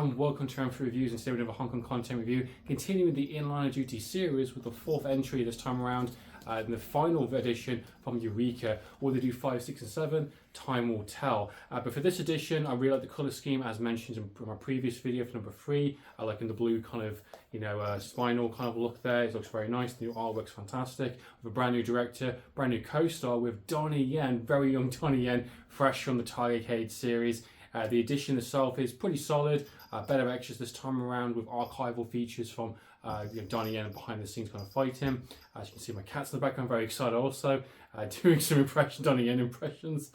and welcome to Amphlett Reviews, and today we have a Hong Kong content review, continuing the In Line of Duty series with the fourth entry this time around, in the final edition from EUREKA. Will they do 5, 6 and 7? Time will tell. But for this edition, I really like the colour scheme as mentioned in my previous video for number 3. I like in the blue kind of, spinal kind of look there. It looks very nice. The new artwork's fantastic. With a brand new director, brand new co-star with Donnie Yen, very young Donnie Yen, fresh from the Tiger Cage series. The edition itself is pretty solid, better extras this time around with archival features from Donnie Yen behind the scenes kind of fighting. As you can see, my cat's in the background, very excited also, doing some Donnie Yen impressions.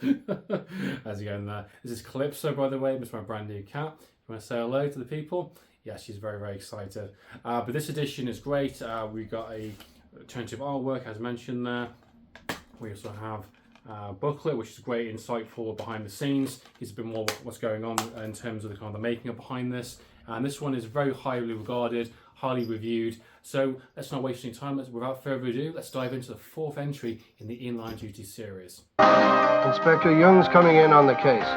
As you go in there. This is Calypso, by the way, this is my brand new cat. You want to say hello to the people? Yeah, she's very, very excited. But this edition is great. We've got a alternative artwork, as mentioned there. We also have booklet, which is great, insightful behind the scenes. Gives a bit more what's going on in terms of the kind of the making up behind this. And this one is very highly regarded, highly reviewed. So let's not waste any time. Without further ado, let's dive into the fourth entry in the In Line Duty series. Inspector Young's coming in on the case.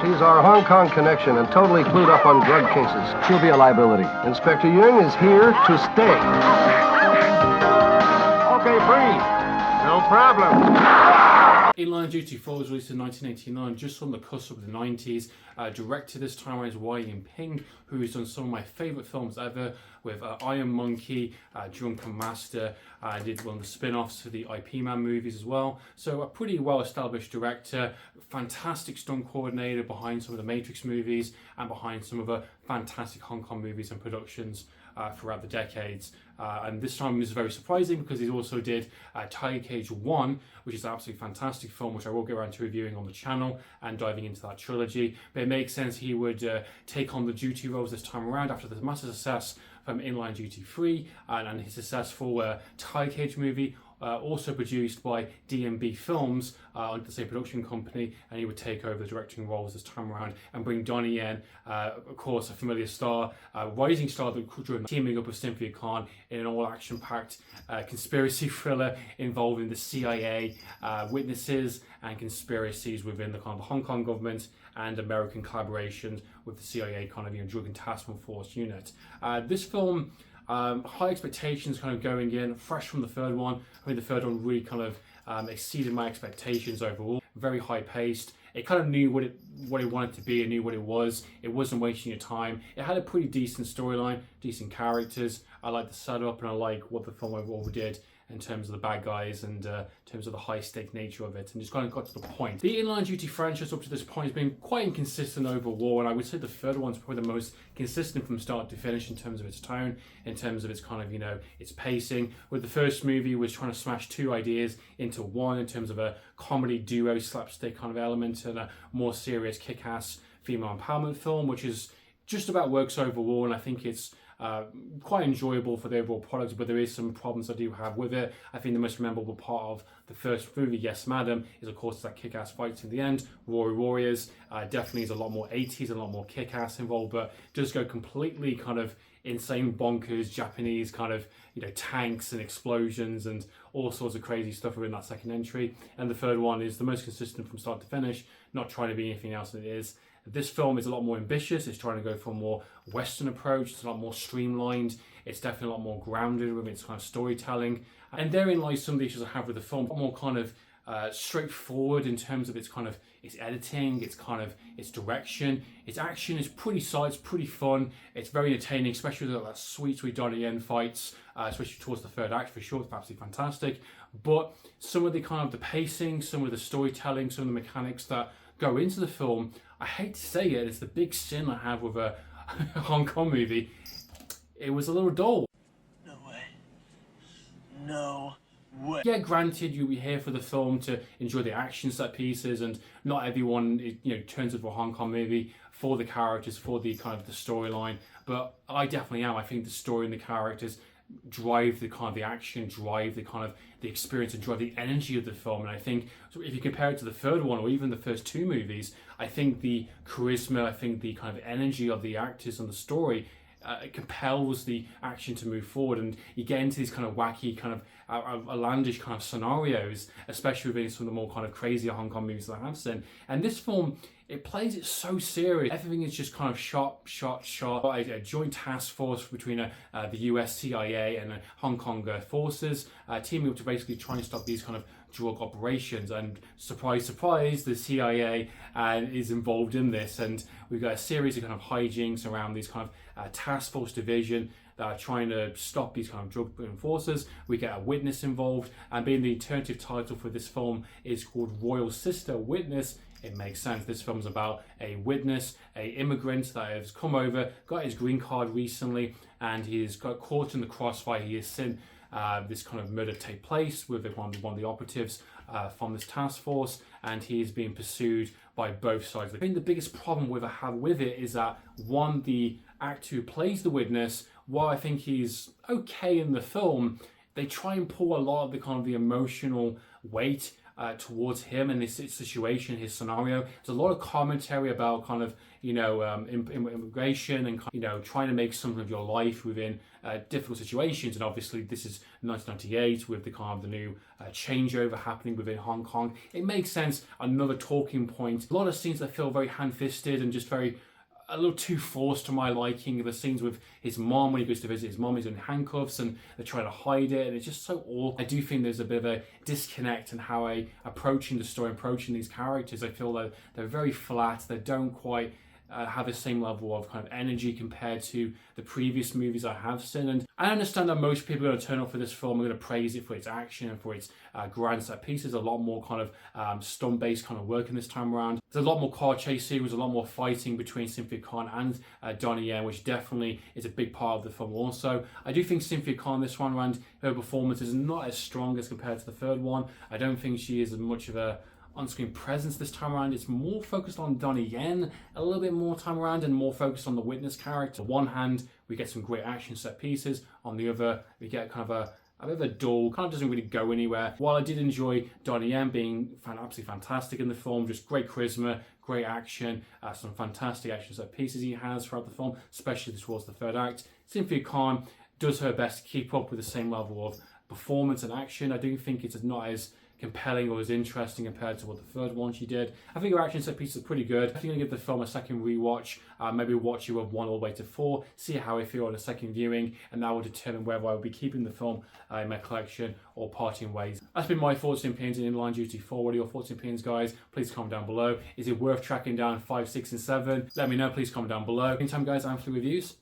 She's our Hong Kong connection and totally clued up on drug cases. She'll be a liability. Inspector Young is here to stay. Okay, breathe. No problem. In Line of Duty 4 was released in 1989, just on the cusp of the 90s. Directed this time around is Ping, who has done some of my favourite films ever, with Iron Monkey, Drunken Master, did one of the spin-offs for the IP Man movies as well. So a pretty well-established director, fantastic stunt coordinator behind some of the Matrix movies and behind some of the fantastic Hong Kong movies and productions throughout the decades. And this time is very surprising because he also did Tiger Cage 1, which is an absolutely fantastic film, which I will get around to reviewing on the channel and diving into that trilogy. But it makes sense he would take on the duty roles this time around after the massive success from In Line Duty 3 and his successful Tiger Cage movie, also produced by D&B Films, under the same production company, and he would take over the directing roles this time around and bring Donnie Yen, of course a familiar star, rising star that could teaming up with Cynthia in an all action-packed conspiracy thriller involving the CIA, witnesses and conspiracies within the kind of Hong Kong government and American collaboration with the CIA kind of drug and task force unit. This film, high expectations kind of going in, fresh from the third one. I mean, the third one really kind of exceeded my expectations overall. Very high paced. It kind of knew what it wanted to be. It knew what it was. It wasn't wasting your time. It had a pretty decent storyline, decent characters. I like the setup and I like what the film overall did in terms of the bad guys and in terms of the high-stake nature of it, and just kind of got to the point. The In Line Duty franchise up to this point has been quite inconsistent overall, and I would say the third one's probably the most consistent from start to finish in terms of its tone, in terms of its kind of, its pacing. With the first movie was trying to smash two ideas into one in terms of a comedy duo slapstick kind of element and a more serious kick-ass female empowerment film, which is just about works overall, and I think it's quite enjoyable for the overall product, but there is some problems I do have with it. I think the most memorable part of the first movie, Yes Madam, is of course that kick-ass fights in the end. Rory Warriors definitely is a lot more 80s, a lot more kick-ass involved, but does go completely kind of insane bonkers Japanese kind of tanks and explosions and all sorts of crazy stuff within that second entry. And the third one is the most consistent from start to finish, not trying to be anything else than it is. This film is a lot more ambitious. It's trying to go for a more Western approach. It's a lot more streamlined. It's definitely a lot more grounded with its kind of storytelling. And therein lies some of the issues I have with the film. A lot more kind of straightforward in terms of its kind of its editing, its direction. Its action is pretty solid. It's pretty fun. It's very entertaining, especially with that sweet Donnie Yen fights, especially towards the third act for sure. It's absolutely fantastic. But some of the kind of the pacing, some of the storytelling, some of the mechanics that go into the film, I hate to say it, it's the big sin I have with a Hong Kong movie. It was a little dull. No way. No way. Yeah, granted, you'll be here for the film to enjoy the action set pieces, and not everyone turns into a Hong Kong movie for the characters, for the kind of the storyline. But I definitely am. I think the story and the characters drive the kind of the action, drive the kind of the experience, and drive the energy of the film. And I think so if you compare it to the third one or even the first two movies, I think the charisma, I think the kind of energy of the actors and the story it compels the action to move forward, and you get into these kind of wacky, kind of outlandish kind of scenarios, especially within some of the more kind of crazier Hong Kong movies that I have seen. And this film, it plays it so serious. Everything is just kind of shot. A joint task force between the US CIA and Hong Kong forces teaming up to basically try and stop these kind of drug operations. And surprise, surprise, the CIA is involved in this. And we've got a series of kind of hijinks around these kind of task force division that are trying to stop these kind of drug enforcers. We get a witness involved, and being the alternative title for this film is called Royal Sister Witness, it makes sense. This film's about a witness, a immigrant that has come over, got his green card recently, and he's got caught in the crossfire. He has seen this kind of murder take place with one of the operatives from this task force, and he is being pursued by both sides. I think the biggest problem I have with it is that, one, the actor who plays the witness, while I think he's okay in the film, they try and pull a lot of the kind of the emotional weight towards him and his situation, his scenario. There's a lot of commentary about kind of, immigration and, trying to make something of your life within difficult situations. And obviously this is 1998 with the kind of the new changeover happening within Hong Kong. It makes sense. Another talking point. A lot of scenes that feel very hand-fisted and just a little too forced to my liking. The scenes with his mom when he goes to visit his mom, he's in handcuffs and they're trying to hide it, and it's just so awful. I do think there's a bit of a disconnect in how I approaching the story, approaching these characters. I feel that they're very flat. They don't quite have the same level of kind of energy compared to the previous movies I have seen. And I understand that most people are going to turn up for this film and going to praise it for its action and for its grand set pieces. A lot more kind of stunt-based kind of work in this time around. There's a lot more car chase sequences, a lot more fighting between Cynthia Khan and Donnie Yen, which definitely is a big part of the film also. I do think Cynthia Khan this one around, her performance is not as strong as compared to the third one. I don't think she is as much of a on-screen presence this time around. It's more focused on Donnie Yen a little bit more time around, and more focused on the witness character. On one hand, we get some great action set pieces. On the other, we get kind of a bit of a dull, kind of doesn't really go anywhere. While I did enjoy Donnie Yen being absolutely fantastic in the film, just great charisma, great action, some fantastic action set pieces he has throughout the film, especially towards the third act. Cynthia Khan does her best to keep up with the same level of performance and action. I do think it's not as compelling or as interesting compared to what the third one she did. I think her action set pieces are pretty good. I think I'm going to give the film a second rewatch, maybe watch it with 1 all the way to 4, see how I feel on a second viewing, and that will determine whether I will be keeping the film in my collection or parting ways. That's been my thoughts and opinions in Line Duty 4. What are your thoughts and opinions, guys? Please comment down below. Is it worth tracking down 5, 6 and 7? Let me know. Please comment down below. Meantime, guys, Amphlett Reviews.